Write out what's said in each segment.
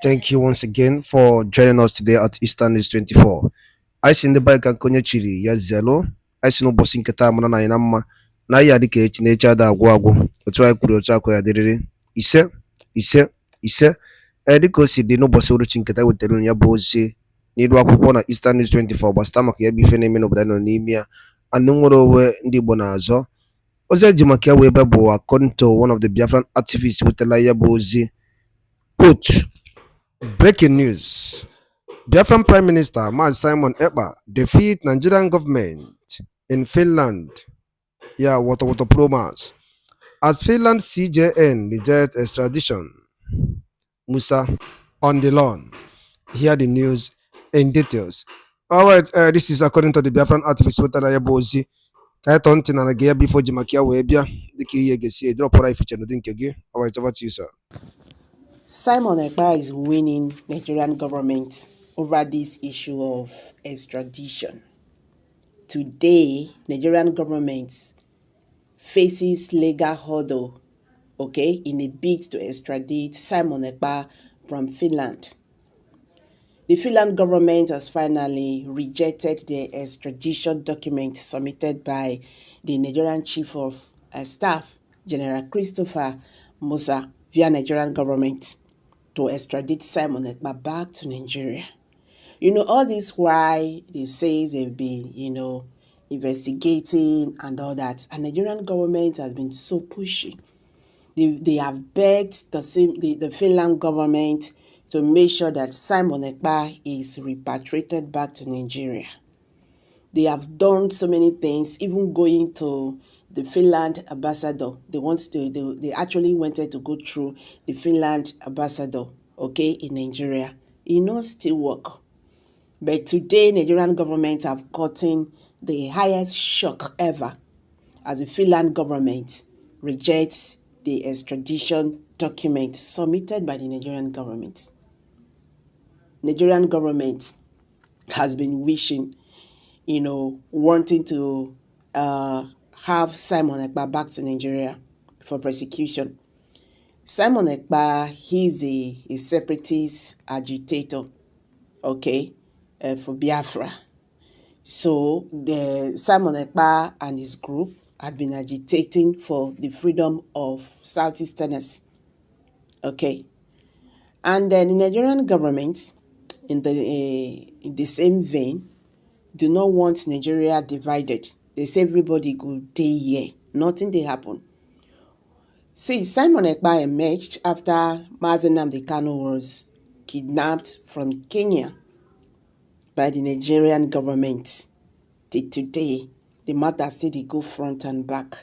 Thank you once again for joining us today at Eastern News 24. I see the bike and konye chiri ya zelo. I see no bossing kata mana na inama. Na ya dike chinecha ada agwagwo. Otu ai kwuru otu akwa ya dịrịrị. Ise. Dịka o si dị n'ụbọchị uruchi nketa wetara ya bụ ozi n'iru akwụkwọ na Eastern News 24 gbasara maka ya bụ ife na-eme n'obodo nọ n'ime ya. Anụ nwere onwe ndị Igbo na-azọ. Ozi eji maka ya wee ebe bụ according to one of the Biafran activists wetara ya bụ ozi. Quote, breaking news. Biafran Prime Minister Mazi Simon Ekpa defeat Nigerian government in Finland. Yeah, what promise. As Finland CJN rejects extradition. Musa on the lawn. Hear the news in details. Alright, this is according to the Biafran activist Twitter Yabozi. Kaiton na Gaya before Jimakia Webia, the key Yegesi, drop right feature no dinky. Alright, over to you, sir. Simon Ekpa is winning Nigerian government over this issue of extradition. Today, Nigerian government faces legal hurdle, in a bid to extradite Simon Ekpa from Finland. The Finland government has finally rejected the extradition document submitted by the Nigerian Chief of Staff, General Christopher Musa, via Nigerian government to extradite Simon Ekpa back to Nigeria. All this why they say they've been, investigating and all that. And Nigerian government has been so pushy. They have begged the Finland government to make sure that Simon Ekpa is repatriated back to Nigeria. They have done so many things, even going to the Finland ambassador. They actually wanted to go through the Finland ambassador, in Nigeria. It still work. But today, Nigerian government have gotten the highest shock ever as the Finland government rejects the extradition document submitted by the Nigerian government. Nigerian government has been wishing, wanting to have Simon Ekpa back to Nigeria for prosecution. Simon Ekpa, he's a separatist agitator, for Biafra. So the Simon Ekpa and his group had been agitating for the freedom of Southeasterners. And then the Nigerian government, in the same vein, do not want Nigeria divided. They say everybody go day here. Nothing they happen. See, Simon Ekpa emerged after Mazi Nnamdi Kanu was kidnapped from Kenya by the Nigerian government. Till today, the matter still they go front and back.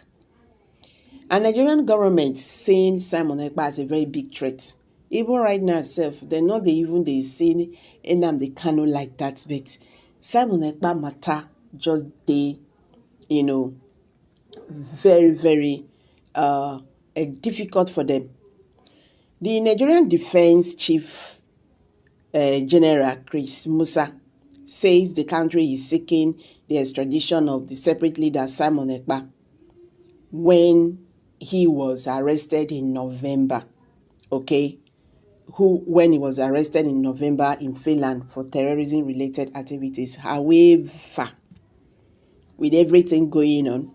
And Nigerian government seeing Simon Ekpa as a very big threat. Even right now itself, they see Nnamdi Kanu like that, but Simon Ekpa matter just very, very difficult for them. The Nigerian Defense Chief General Chris Musa says the country is seeking the extradition of the separate leader Simon Ekpa when he was arrested in November. When he was arrested in November in Finland for terrorism-related activities. However, with everything going on,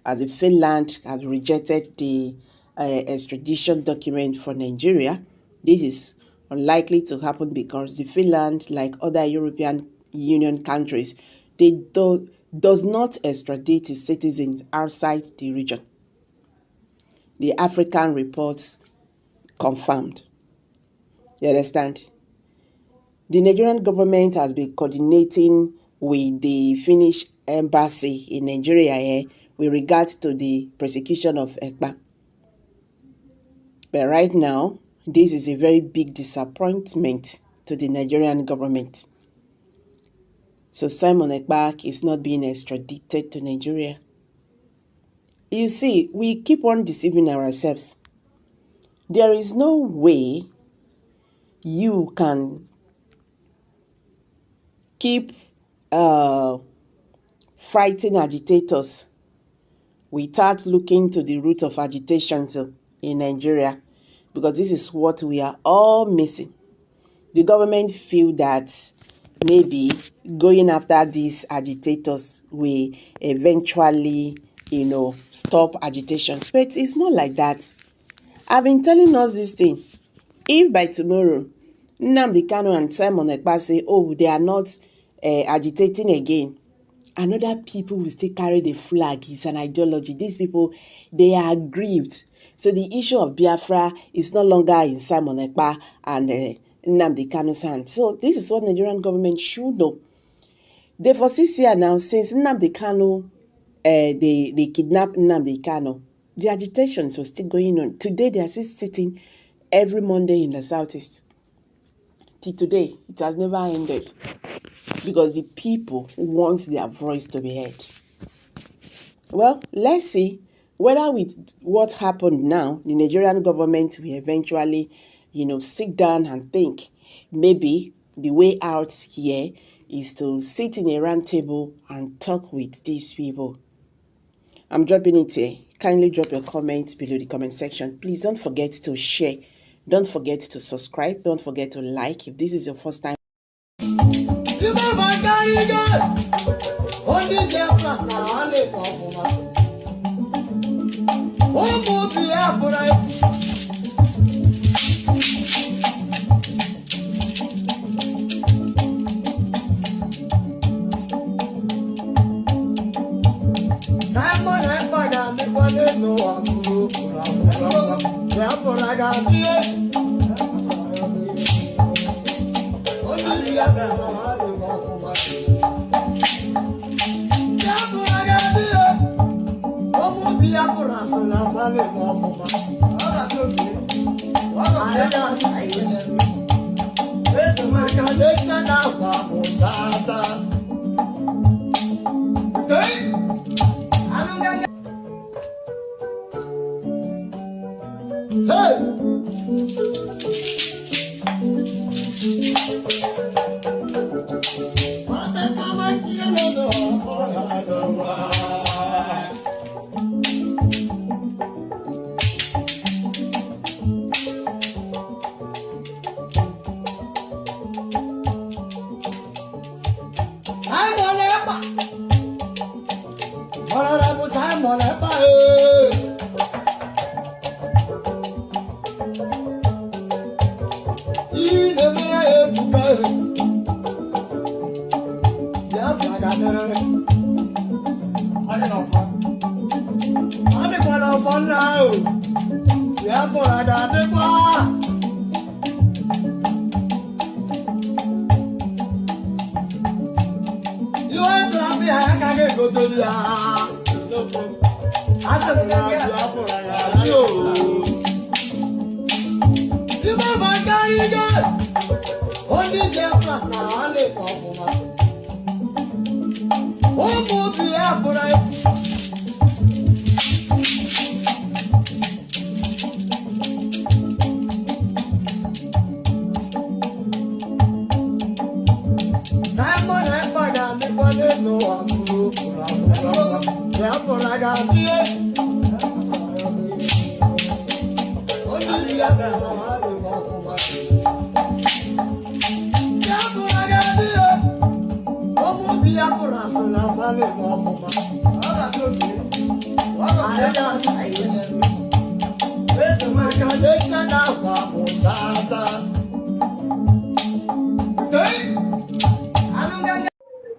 as the Finland has rejected the extradition document for Nigeria, this is unlikely to happen because the Finland, like other European Union countries, does not extradite its citizens outside the region. The African reports confirmed. You understand? The Nigerian government has been coordinating with the Finnish embassy in Nigeria with regards to the prosecution of Ekpa. But right now, this is a very big disappointment to the Nigerian government. So Simon Ekpa is not being extradited to Nigeria. You see, we keep on deceiving ourselves. There is no way you can keep fighting agitators without looking to the root of agitation in Nigeria, because this is what we are all missing. the government feel that maybe going after these agitators will eventually, stop agitations. But it's not like that. I've been telling us this thing. If by tomorrow, Nnamdi Kanu and Simon Ekpa say, oh, they are not agitating again, another people will still carry the flag. It's an ideology. These people, they are aggrieved. So the issue of Biafra is no longer in Simon Ekpa and Nnamdi Kanu's hand. So this is what Nigerian government should know. They foresee here now, since Nnamdi Kanu, they kidnapped Nnamdi Kanu, the agitations were still going on. Today, they are still sitting every Monday in the Southeast. Till today, it has never ended. Because the people want their voice to be heard. Well, let's see whether with what happened now, the Nigerian government will eventually, sit down and think maybe the way out here is to sit in a round table and talk with these people. I'm dropping it here. Kindly drop your comments below the comment section. Please don't forget to share. Don't forget to subscribe. Don't forget to like if this is your first time.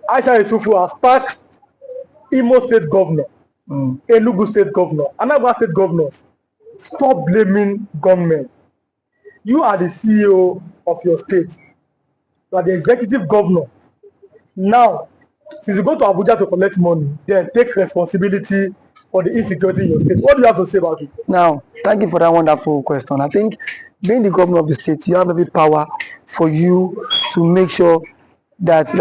Aisha Isufu has taxed Imo State Governor, Enugu State Governor, Anambra State Governors. Stop blaming gunmen. You are the CEO of your state. You are the executive governor. Now, since you go to Abuja to collect money, then take responsibility for the insecurity in your state. What do you have to say about it? Now, thank you for that wonderful question. I think being the governor of the state, you have every power for you to make sure that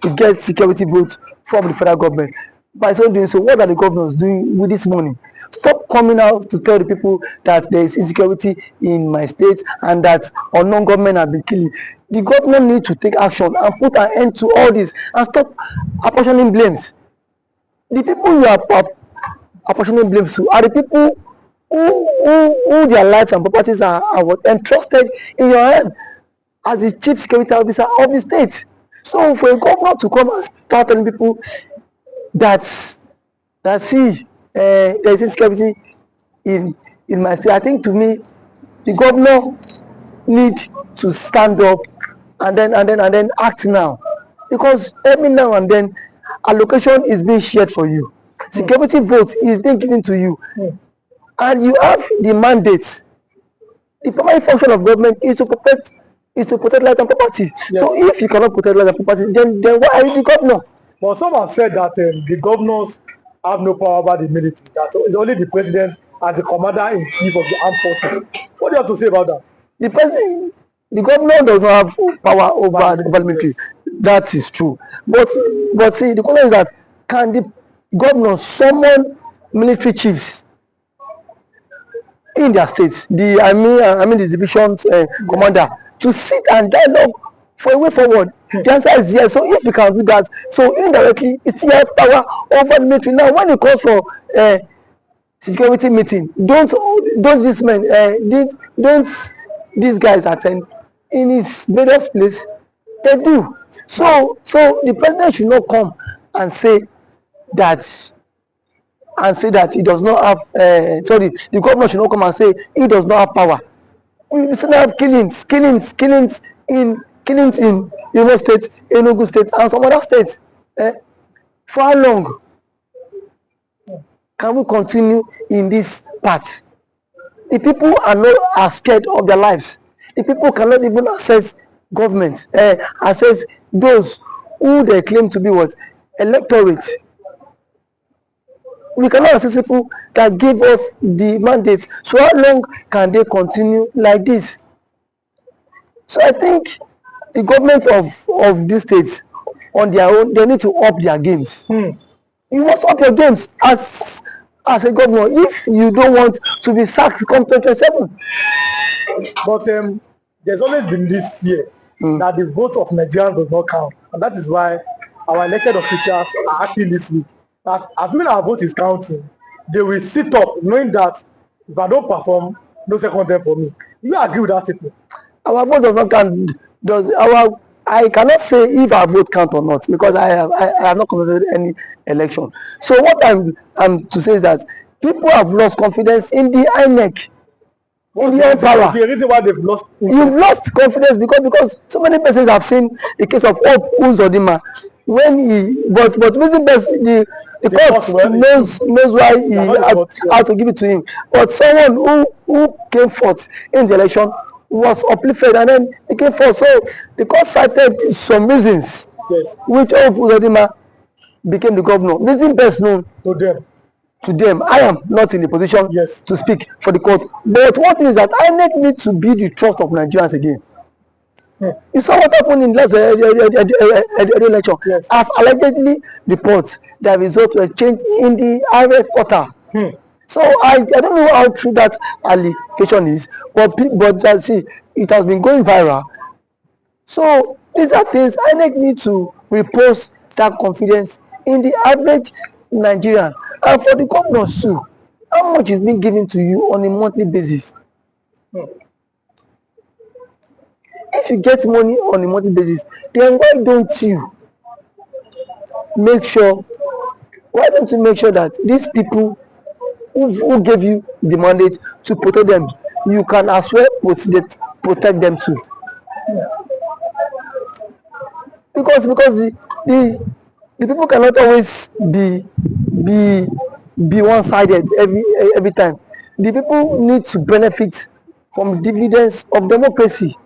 you get security votes from the federal government. By so doing so, what are the governors doing with this money? Stop coming out to tell the people that there is insecurity in my state and that unknown government have been killing. The government need to take action and put an end to all this and stop apportioning blames. The people you are apportioning blames to are the people who their lives and properties are entrusted in your hand. as the chief security officer of the state. So for a governor to come and start telling people that see there is insecurity in my state, I think to me the governor need to stand up and then act now, because every now and then allocation is being shared for you, security vote is being given to you, and you have the mandate. The primary function of government is to protect life and property. Yes. So if you cannot protect life and property, then why are you the governor? But some have said that the governors have no power over the military, that it's only the president as the commander-in-chief of the armed forces. What do you have to say about that? The governor does not have power over the military. That is true. But see, the question is that can the governor summon military chiefs in their states, I mean the division's commander, to sit and dialogue for a way forward? The answer is yes. So if you can do that, so indirectly it still has power over the military. Now when it calls for security meeting, don't these men don't these guys attend in his various place? They do. So the president should not come and say that he does not have the governor should not come and say he does not have power. We still have killings in Imo State, Enugu State, and some other states. For how long can we continue in this path? The people are scared of their lives. The people cannot even access government, access those who they claim to be what electorate. We cannot access people that give us the mandate. So how long can they continue like this? So I think the government of these states on their own, they need to up their games. You must up your games as a governor if you don't want to be sacked come 2027. But there's always been this fear that the votes of Nigerians does not count, and that is why our elected officials are acting this week. That assuming our vote is counting, they will sit up knowing that if I don't perform, no second term for me. You agree with that statement? Our vote does not count. I cannot say if our vote count or not, because I have not conducted any election. So what I'm to say is that people have lost confidence in the INEC, in the power. The reason why they've lost You've lost confidence because so many persons have seen the case of Hope Uzodinma when but reason best the court knows why he had to give it to him. But someone who came forth in the election was uplifted and then he came forth. So the court cited some reasons which Hope Uzodinma became the governor. Reason best known to them. I am not in a position to speak for the court. But one thing is that INEC needs to be the trust of Nigerians again. You saw what happened in last election. As allegedly reports that result was changed in the IRF quarter. So I don't know how true that allegation is, but see, it has been going viral. So these are things INEC need to repose that confidence in the average Nigerian. And for the governors too, how much is being given to you on a monthly basis? If you get money on a monthly basis, then why don't you make sure that these people who gave you the mandate to protect them, you can as well protect them too? Because the people cannot always be one-sided every time. The people need to benefit from the dividends of democracy.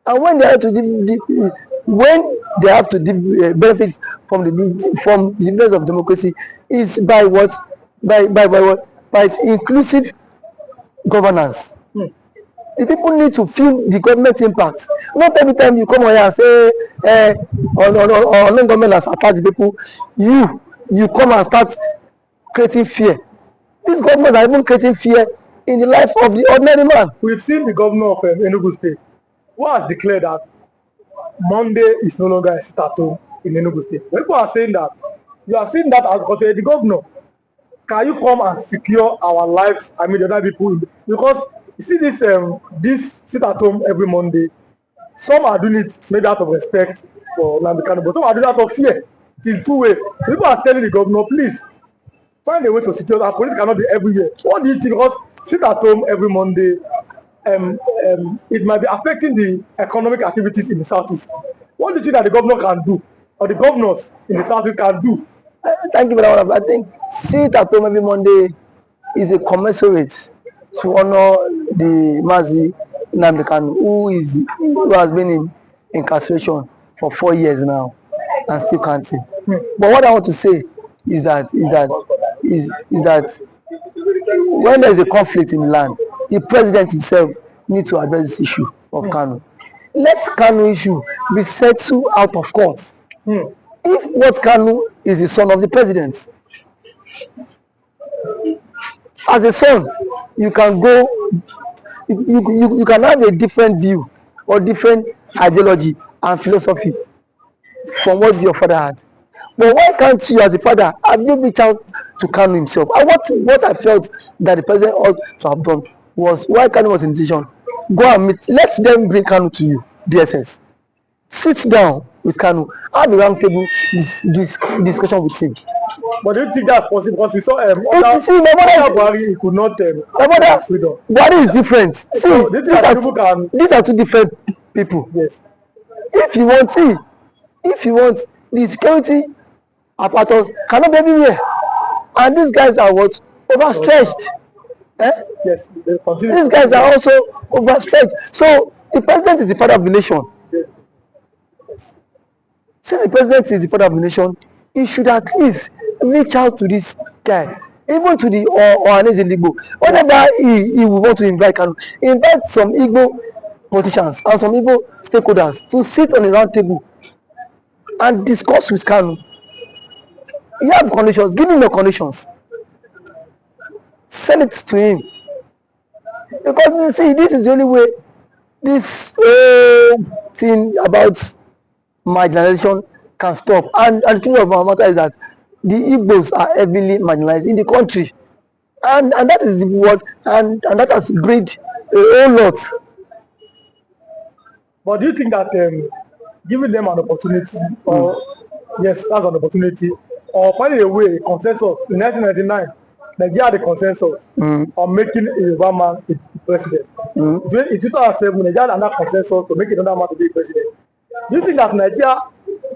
And when they have to benefit from the dividends of democracy, is by what? By inclusive governance. The people need to feel the government impact. Not every time you come on here and say on government has attacked the people, you come and start creating fear. These governments are even creating fear in the life of the ordinary man. We've seen the governor of Enugu State who has declared that Monday is no longer a sit-at-home in Enugu State. When people are saying that, you are seeing that as because the governor. Can you come and secure our lives? I mean, the other people, because You see this sit at home every Monday. Some are doing it maybe out of respect for Nnamdi Kanu, but some are doing it out of fear. It is two ways. People are telling the governor, please find a way to secure that police cannot be everywhere. What do you think? Because sit at home every Monday, it might be affecting the economic activities in the southeast. What do you think that the governor can do, or the governors in the southeast can do? Thank you for that one. I think sit at home every Monday is a commensurate to honor the Mazi Nnamdi Kanu, who has been in incarceration for 4 years now and still counting. But what I want to say is that when there is a conflict in the land, the president himself needs to address this issue of Kanu. Let Kanu issue be settled out of court. If what Kanu is the son of the president, as a son, you can go, you can have a different view or different ideology and philosophy from what your father had. But why can't you, as a father, have you reached out to Kanu himself? And what I felt that the president ought to have done was, why Kanu was in decision, go and meet, let them bring Kanu to you, DSS. Sit down with Kanu, have a round table discussion with him. But do you think that's possible? Because we saw Buhari, he could not Buhari is different. See, So, these are two different people. Yes. If you want the security apparatus cannot be everywhere, and these guys are what, overstretched. Yes. These guys are also overstretched. So the president is the father of the nation. Yes. Since the president is the father of the nation, he should at least reach out to this guy, even to the Ohaneze Igbo. Whenever he will want to invite some Igbo politicians and some Igbo stakeholders to sit on a round table and discuss with Kanu. You have conditions, give him the conditions. Send it to him. Because you see, this is the only way this thing about marginalization can stop. And the truth of our matter is that the Igbos are heavily marginalized in the country. And that is what, and that has breed a whole lot. But do you think that giving them an opportunity, or yes, that's an opportunity, or finding a way, a consensus in 1999, Nigeria had a consensus on making a Yoruba man a president. In 2007, Nigeria had another consensus to make another man to be a president. Do you think that Nigeria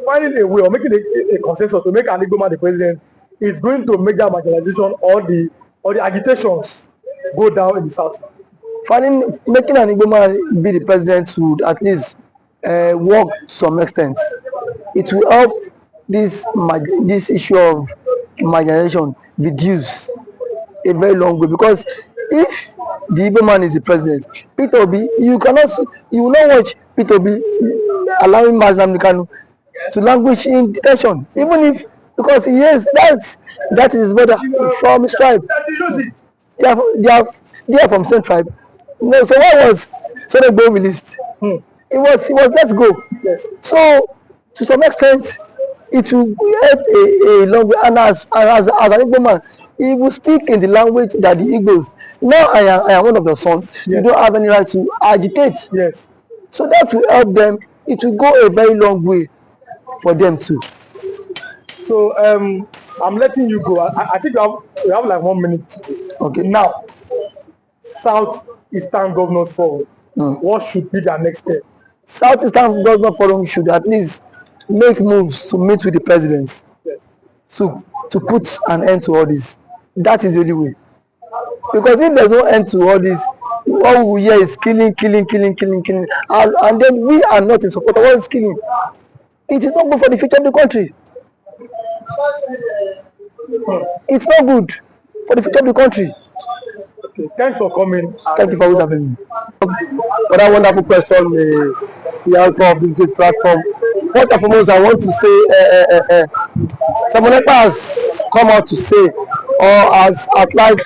finding a way or making a consensus to make an Igbo man the president is going to make that marginalization or the agitations go down in the south? Making an Igbo man be the president would at least work to some extent. It will help this issue of marginalization reduce a very long way, because if the Igbo man is the president, Peter Obi, you will not watch Peter Obi allowing Nnamdi Kanu to languish in detention, even if, because yes, that is his brother from his tribe. They are from same tribe. No, so why was Senegbo released? It was let's go. Yes. So to some extent, it will help a long way. And as an Igbo man, he will speak in the language that the Igbos. Now I am one of your sons. Yes. You don't have any right to agitate. Yes. So that will help them. It will go a very long way for them too. So I'm letting you go. I think we have like 1 minute. Okay. Now, Southeastern Governors Forum. What should be their next step? Southeastern Governors Forum should at least make moves to meet with the presidents. Yes. To put an end to all this. That is the only way. Because if there's no end to all this, all we hear is killing. And then we are not in support of all this killing. It is not good for the future of the country. It's not good for the future of the country. Okay, thanks for coming. Thank you for always having me. For that wonderful question, the outcome of this great platform. First and foremost, I want to say, someone has come out to say, or has outlined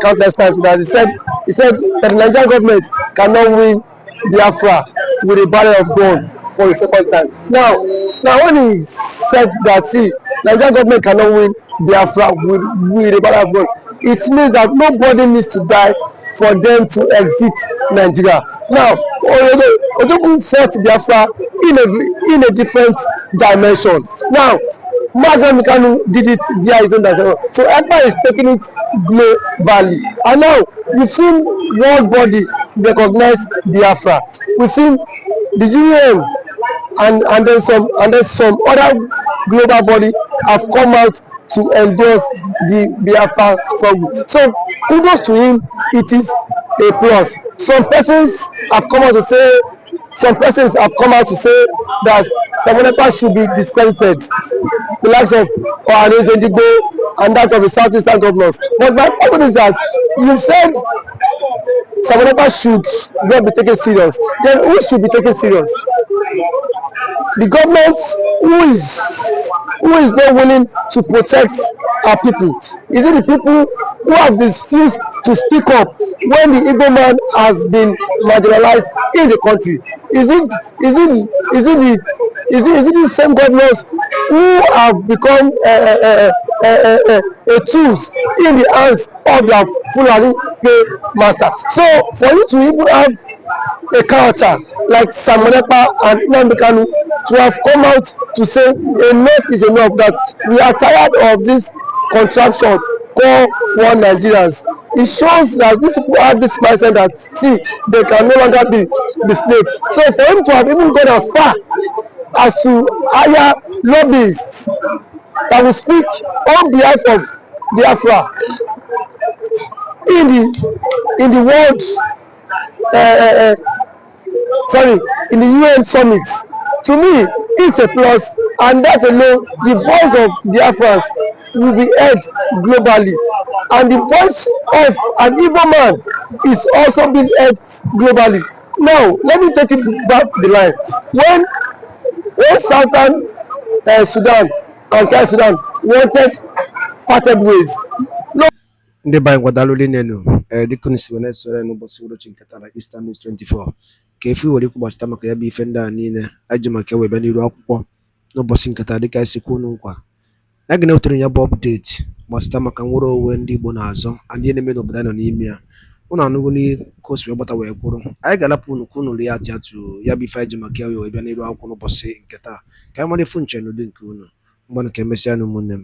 countless times, that he said that the Nigerian government cannot win Biafra with a barrel of gun for the second time. Now when he said that, see, Nigerian government cannot win Biafra with a barrel of gun, it means that nobody needs to die for them to exit Nigeria. Now, Ojukwu fought Biafra in a different dimension. Now, Mazen Kanu did it via his own dimension. So Ekpa is taking it globally. And now, we've seen world body recognize Biafra. We've seen the UN and then some other global body have come out to endorse the Biafra struggle. So kudos to him, it is a plus. Some persons have come out to say that Ekpa should be discredited, the likes of Ohanes Ndigbo and that of the Southeastern governors. But my question is that you said Ekpa should not be taken serious. Then who should be taken serious? The government who is not willing to protect our people? Is it the people who have refused to speak up when the Igbo man has been marginalized in the country? Is it the same governors who have become a tools in the hands of their Fulani master? So for you to even have a character like Ekpa and Nnamdi Kanu to have come out to say enough is enough, that we are tired of this contraption called one Nigerians. It shows that these people have this mindset that see they can no longer be the slave. So for him to have even gone as far as to hire lobbyists that will speak on behalf of Biafra in the world in the UN summit, to me it's a plus, and that alone the voice of Biafrans will be heard globally, and the voice of an Igbo man is also being heard globally. Now let me take it back the line. When Southern Sudan and South Sudan wanted parted ways, ndị be anyị gwadalụ nenu dịka nsi wee na-esore n'ụbọchị urochi nke tara Eastern News 24 ka efu were ikwu gbasịta maka ya bụ ife ndị a niile aji maka wee bịa n'iru akwụkwọ n'ụbọchị nke tara dịka esi kwuo nkwa na gị na-ewetere ya bụ ọpdeti gbasịta maka nwere onwe ndị Igbo na-azọ ndị na-eme n'obodo anyị nọ n'ime ya. Ụnụ anụgo n'iko si wee gbata wee kwuru anyị ga-alapụ unu ka unu rie atụ ya bụ ife aji maka ya wee bịa n'iru akwụkwọ n'ụbọchị nke taa ka anyị mara efu nche n'ụdị nke unu mgbanụ ka emesịa n'ụmụnne m.